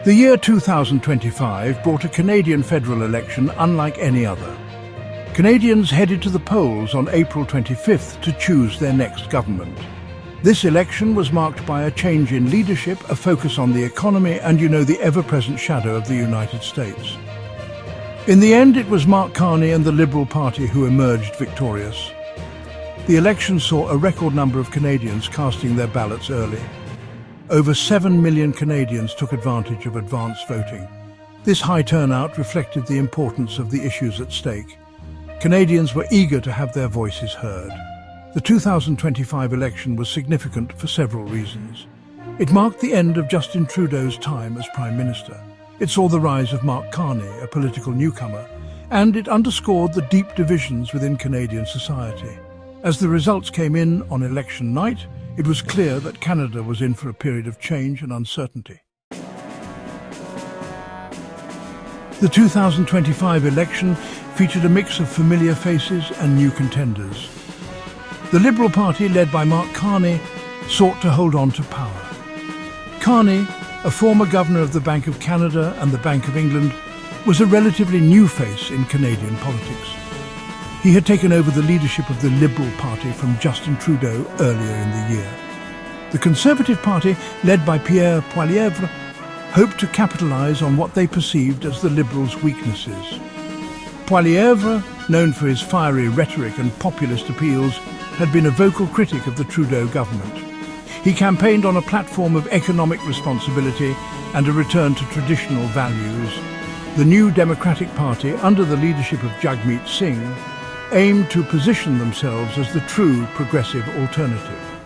The year 2025 brought a Canadian federal election unlike any other. Canadians headed to the polls on April 25th to choose their next government. This election was marked by a change in leadership, a focus on the economy, and the ever-present shadow of the United States. In the end, it was Mark Carney and the Liberal Party who emerged victorious. The election saw a record number of Canadians casting their ballots early. Over 7 million Canadians took advantage of advance voting. This high turnout reflected the importance of the issues at stake. Canadians were eager to have their voices heard. The 2025 election was significant for several reasons. It marked the end of Justin Trudeau's time as Prime Minister. It saw the rise of Mark Carney, a political newcomer, and it underscored the deep divisions within Canadian society. As the results came in on election night, it was clear that Canada was in for a period of change and uncertainty. The 2025 election featured a mix of familiar faces and new contenders. The Liberal Party, led by Mark Carney, sought to hold on to power. Carney, a former governor of the Bank of Canada and the Bank of England, was a relatively new face in Canadian politics. He had taken over the leadership of the Liberal Party from Justin Trudeau earlier in the year. The Conservative Party, led by Pierre Poilievre, hoped to capitalise on what they perceived as the Liberals' weaknesses. Poilievre, known for his fiery rhetoric and populist appeals, had been a vocal critic of the Trudeau government. He campaigned on a platform of economic responsibility and a return to traditional values. The New Democratic Party, under the leadership of Jagmeet Singh, aimed to position themselves as the true progressive alternative.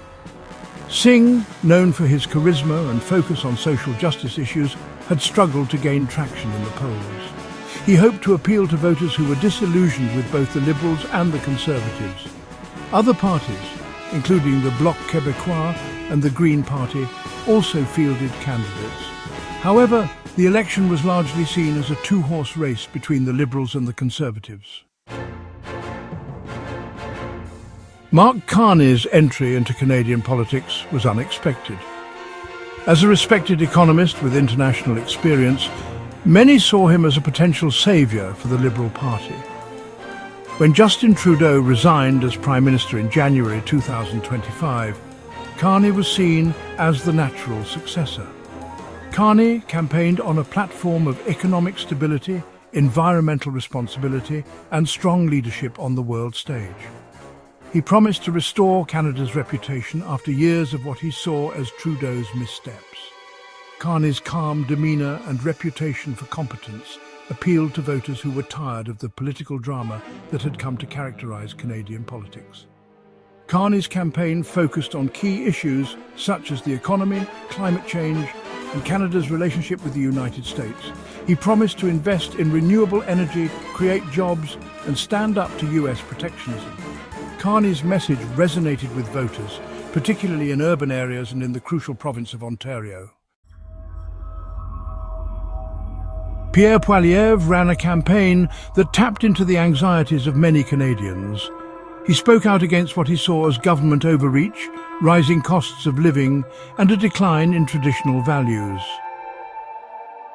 Singh, known for his charisma and focus on social justice issues, had struggled to gain traction in the polls. He hoped to appeal to voters who were disillusioned with both the Liberals and the Conservatives. Other parties, including the Bloc Québécois and the Green Party, also fielded candidates. However, the election was largely seen as a two-horse race between the Liberals and the Conservatives. Mark Carney's entry into Canadian politics was unexpected. As a respected economist with international experience, many saw him as a potential saviour for the Liberal Party. When Justin Trudeau resigned as Prime Minister in January 2025, Carney was seen as the natural successor. Carney campaigned on a platform of economic stability, environmental responsibility, and strong leadership on the world stage. He promised to restore Canada's reputation after years of what he saw as Trudeau's missteps. Carney's calm demeanour and reputation for competence appealed to voters who were tired of the political drama that had come to characterise Canadian politics. Carney's campaign focused on key issues such as the economy, climate change, and Canada's relationship with the United States. He promised to invest in renewable energy, create jobs, and stand up to US protectionism. Carney's message resonated with voters, particularly in urban areas and in the crucial province of Ontario. Pierre Poilievre ran a campaign that tapped into the anxieties of many Canadians. He spoke out against what he saw as government overreach, rising costs of living, and a decline in traditional values.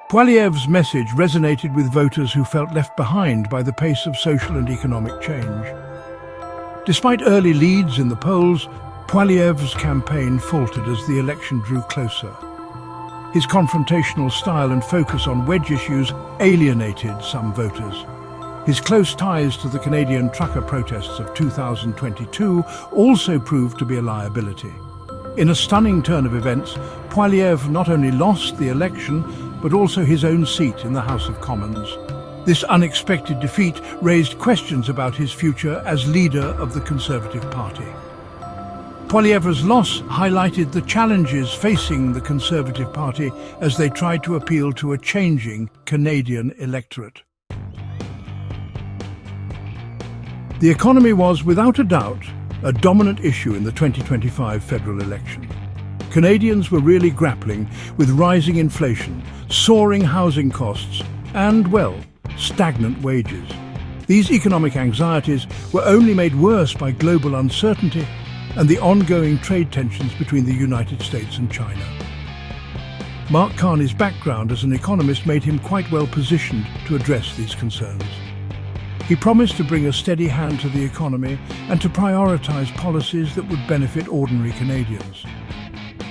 Poilievre's message resonated with voters who felt left behind by the pace of social and economic change. Despite early leads in the polls, Poilievre's campaign faltered as the election drew closer. His confrontational style and focus on wedge issues alienated some voters. His close ties to the Canadian trucker protests of 2022 also proved to be a liability. In a stunning turn of events, Poilievre not only lost the election, but also his own seat in the House of Commons. This unexpected defeat raised questions about his future as leader of the Conservative Party. Poilievre's loss highlighted the challenges facing the Conservative Party as they tried to appeal to a changing Canadian electorate. The economy was, without a doubt, a dominant issue in the 2025 federal election. Canadians were really grappling with rising inflation, soaring housing costs, and, stagnant wages. These economic anxieties were only made worse by global uncertainty and the ongoing trade tensions between the United States and China. Mark Carney's background as an economist made him quite well positioned to address these concerns. He promised to bring a steady hand to the economy and to prioritise policies that would benefit ordinary Canadians.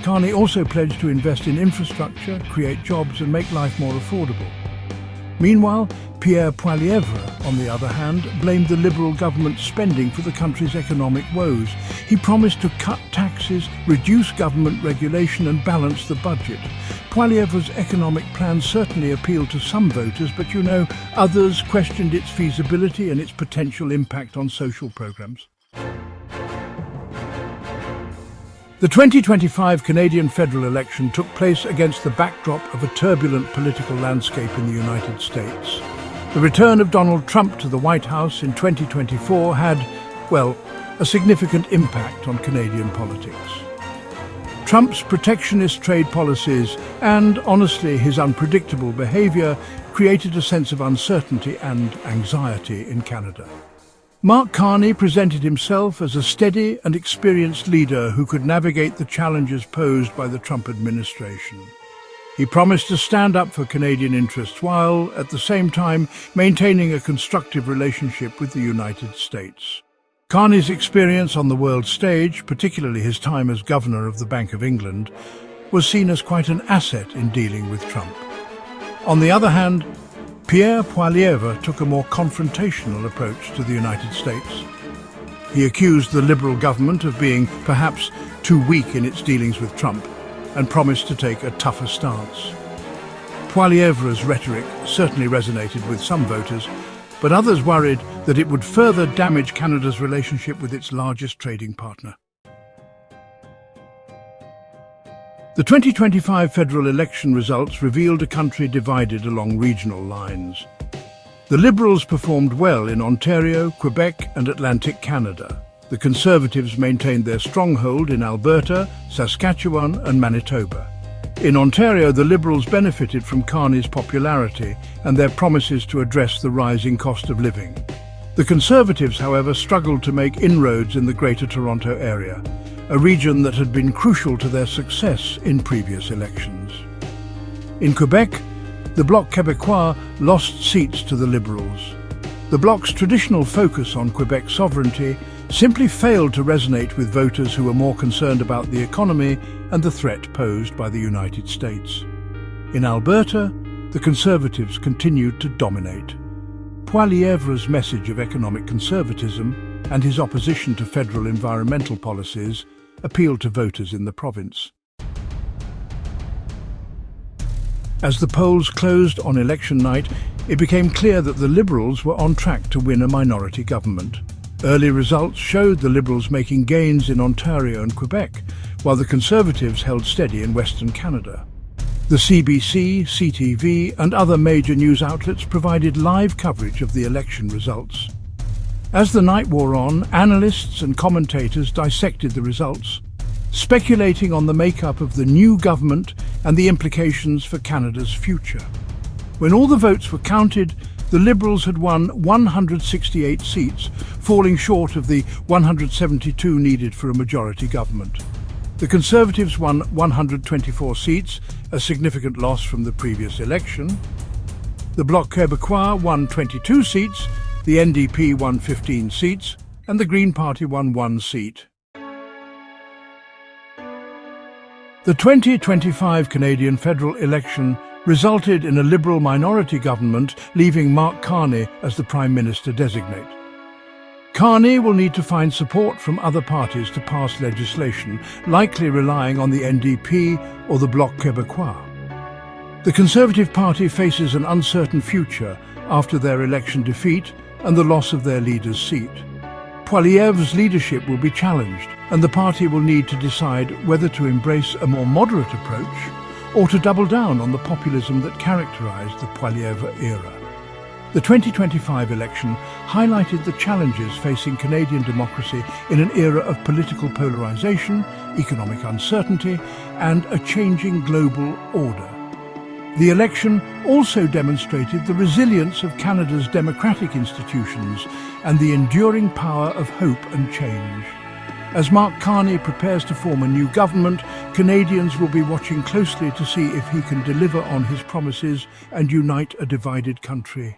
Carney also pledged to invest in infrastructure, create jobs and make life more affordable. Meanwhile, Pierre Poilievre, on the other hand, blamed the Liberal government's spending for the country's economic woes. He promised to cut taxes, reduce government regulation and balance the budget. Poilievre's economic plan certainly appealed to some voters, but others questioned its feasibility and its potential impact on social programs. The 2025 Canadian federal election took place against the backdrop of a turbulent political landscape in the United States. The return of Donald Trump to the White House in 2024 had, a significant impact on Canadian politics. Trump's protectionist trade policies and, honestly, his unpredictable behaviour created a sense of uncertainty and anxiety in Canada. Mark Carney presented himself as a steady and experienced leader who could navigate the challenges posed by the Trump administration. He promised to stand up for Canadian interests while, at the same time, maintaining a constructive relationship with the United States. Carney's experience on the world stage, particularly his time as Governor of the Bank of England, was seen as quite an asset in dealing with Trump. On the other hand, Pierre Poilievre took a more confrontational approach to the United States. He accused the Liberal government of being perhaps too weak in its dealings with Trump and promised to take a tougher stance. Poilievre's rhetoric certainly resonated with some voters, but others worried that it would further damage Canada's relationship with its largest trading partner. The 2025 federal election results revealed a country divided along regional lines. The Liberals performed well in Ontario, Quebec and Atlantic Canada. The Conservatives maintained their stronghold in Alberta, Saskatchewan and Manitoba. In Ontario, the Liberals benefited from Carney's popularity and their promises to address the rising cost of living. The Conservatives, however, struggled to make inroads in the Greater Toronto area, a region that had been crucial to their success in previous elections. In Quebec, the Bloc Québécois lost seats to the Liberals. The Bloc's traditional focus on Quebec sovereignty simply failed to resonate with voters who were more concerned about the economy and the threat posed by the United States. In Alberta, the Conservatives continued to dominate. Poilievre's message of economic conservatism and his opposition to federal environmental policies appealed to voters in the province. As the polls closed on election night, it became clear that the Liberals were on track to win a minority government. Early results showed the Liberals making gains in Ontario and Quebec, while the Conservatives held steady in Western Canada. The CBC, CTV and other major news outlets provided live coverage of the election results. As the night wore on, analysts and commentators dissected the results, speculating on the makeup of the new government and the implications for Canada's future. When all the votes were counted, the Liberals had won 168 seats, falling short of the 172 needed for a majority government. The Conservatives won 124 seats, a significant loss from the previous election. The Bloc Québécois won 22 seats, the NDP won 15 seats, and the Green Party won 1 seat. The 2025 Canadian federal election resulted in a Liberal minority government, leaving Mark Carney as the Prime Minister-designate. Carney will need to find support from other parties to pass legislation, likely relying on the NDP or the Bloc Québécois. The Conservative Party faces an uncertain future after their election defeat and the loss of their leader's seat. Poilievre's leadership will be challenged, and the party will need to decide whether to embrace a more moderate approach or to double down on the populism that characterized the Poilievre era. The 2025 election highlighted the challenges facing Canadian democracy in an era of political polarization, economic uncertainty, and a changing global order. The election also demonstrated the resilience of Canada's democratic institutions and the enduring power of hope and change. As Mark Carney prepares to form a new government, Canadians will be watching closely to see if he can deliver on his promises and unite a divided country.